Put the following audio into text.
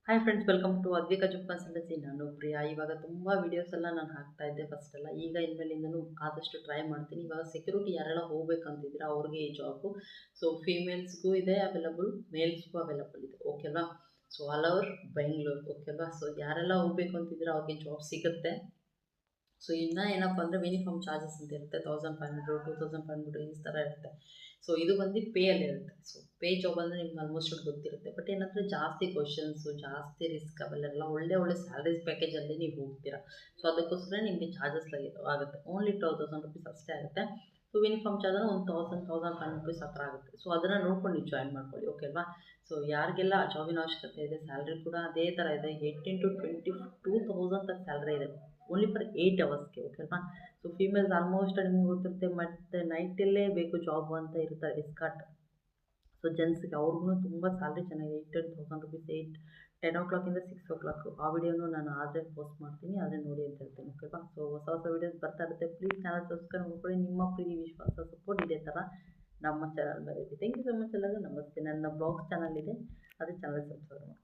Hi friends, welcome to Advika job consultancy. ನಾನು ಪ್ರಿಯಾ. ಇವಾಗ ತುಂಬ ವೀಡಿಯೋಸ್ ಎಲ್ಲ ನಾನು ಹಾಕ್ತಾ ಇದ್ದೆ ಫಸ್ಟೆಲ್ಲ. ಈಗ ಇನ್ಮೇಲಿಂದನೂ ಆದಷ್ಟು ಟ್ರೈ ಮಾಡ್ತೀನಿ. ಇವಾಗ ಸೆಕ್ಯೂರಿಟಿ ಯಾರೆಲ್ಲ ಹೋಗ್ಬೇಕಂತಿದ್ದೀರಾ ಅವ್ರಿಗೆ ಈ ಜಾಬು. ಸೊ ಫೀಮೇಲ್ಸ್ಗೂ ಇದೆ ಅವೈಲಬಲ್, ಮೇಲ್ಸ್ಗೂ ಅವೈಲಬಲ್ ಇದೆ. ಓಕೆಲ್ವಾ? So all over Bengaluru. ಓಕೆಲ್ವಾ? ಸೊ ಯಾರೆಲ್ಲ ಹೋಗ್ಬೇಕು ಅಂತಿದ್ದೀರಾ ಅವ್ರಿಗೆ ಜಾಬ್ ಸಿಗುತ್ತೆ. ಸೊ ಇನ್ನು ಏನಪ್ಪ ಅಂದರೆ ಯೂನಿಫಾರ್ಮ್ ಚಾರ್ಜಸ್ ಅಂತ ಇರುತ್ತೆ. 1500 2500 ಈ ಥರ ಇರುತ್ತೆ. ಸೊ ಇದು ಬಂದು ಪೇಯಲ್ಲಿ ಇರುತ್ತೆ. ಸೊ ಪೇ ಜಾಬ್ ಅಂದರೆ ನಿಮ್ಗೆ ಆಲ್ಮೋಸ್ಟ್ ಗೊತ್ತಿರುತ್ತೆ. ಬಟ್ ಏನಂದರೆ ಜಾಸ್ತಿ ಕ್ವಶನ್ಸು, ಜಾಸ್ತಿ ರಿಸ್ಕ್ ಅವೆಲ್ಲ ಒಳ್ಳೆ ಸ್ಯಾಲರೀಸ್ ಪ್ಯಾಕೇಜಲ್ಲಿ ನೀವು ಹೋಗ್ತೀರಾ. ಸೊ ಅದಕ್ಕೋಸ್ಕರ ನಿಮಗೆ ಚಾರ್ಜಸ್ ಆಗುತ್ತೆ. ಓನ್ಲಿ 2000 ರುಪೀಸ್ ಅಷ್ಟೇ ಆಗುತ್ತೆ. ಸೊ ಯೂನಿಫಾರ್ಮ್ ಚಾರ್ಜ್ 1500 ರುಪೀಸ್ ಹತ್ರ ಆಗುತ್ತೆ. ಸೊ ಅದನ್ನು ನೋಡ್ಕೊಂಡು ನೀವು ಜಾಯಿನ್ ಮಾಡ್ಕೊಳ್ಳಿ. ಓಕೆಲ್ವಾ? ಸೊ ಯಾರಿಗೆಲ್ಲ ಜಾಬಿನ ಅವಶ್ಯಕತೆ ಇದೆ, ಸ್ಯಾಲ್ರಿ ಕೂಡ ಅದೇ ಥರ ಇದೆ. 18,000 to 22,000 ತನಕ ಸ್ಯಾಲ್ರಿ ಇದೆ. Only for 8 ಅವರ್ಸ್ಗೆ. ಓಕೆನಾ? ಸೊ ಫೀಮೇಲ್ಸ್ ಆಲ್ಮೋಸ್ಟ್ ನಿಮ್ಗೆ ಗೊತ್ತಿರುತ್ತೆ. ಮತ್ತು ನೈಟಲ್ಲೇ ಬೇಕು ಜಾಬ್ ಅಂತ ಇರ್ತಾರೆ, ಎಸ್ಕಾರ್ಟ್. ಸೊ ಜೆಂಟ್ಸ್ಗೆ ಅವ್ರಿಗೂ ತುಂಬ ಸ್ಯಾಲ್ರಿ ಚೆನ್ನಾಗಿದೆ. 18,000 ರುಪೀಸ್ 10 o'clock ಇಂದ 6 o'clock. ಆ ವಿಡಿಯೋನು ನಾನು ಆದರೆ ಪೋಸ್ಟ್ ಮಾಡ್ತೀನಿ, ಆದರೆ ನೋಡಿ ಅಂತ ಹೇಳ್ತೀನಿ. ಓಕೆವಾ? ಸೊ ಹೊಸ ವೀಡಿಯೋಸ್ ಬರ್ತಾ ಇರುತ್ತೆ. ಪ್ಲೀಸ್ ಚಾನಲ್ ಸಬ್ಸ್ಕ್ರೈಬ್ ಮಾಡ್ಕೊಳ್ಳಿ. ನಿಮ್ಮ ಪ್ರೀತಿ, ವಿಶ್ವಾಸ, ಸಪೋರ್ಟ್ ಇದೇ ಥರ ನಮ್ಮ ಚಾನಲ್ ಮೇಲೆ ಇದೆ. ಥ್ಯಾಂಕ್ ಯು ಸೊ ಮಚ್ ಎಲ್ಲರೂ. ನಮಸ್ತೆ. ನನ್ನ ಬ್ಲಾಗ್ಸ್ ಚಾನಲ್ ಇದೆ, ಅದೇ ಚಾನಲ್ ಸಬ್ಸ್ಕ್ರೈಬ್ ಮಾಡಿ.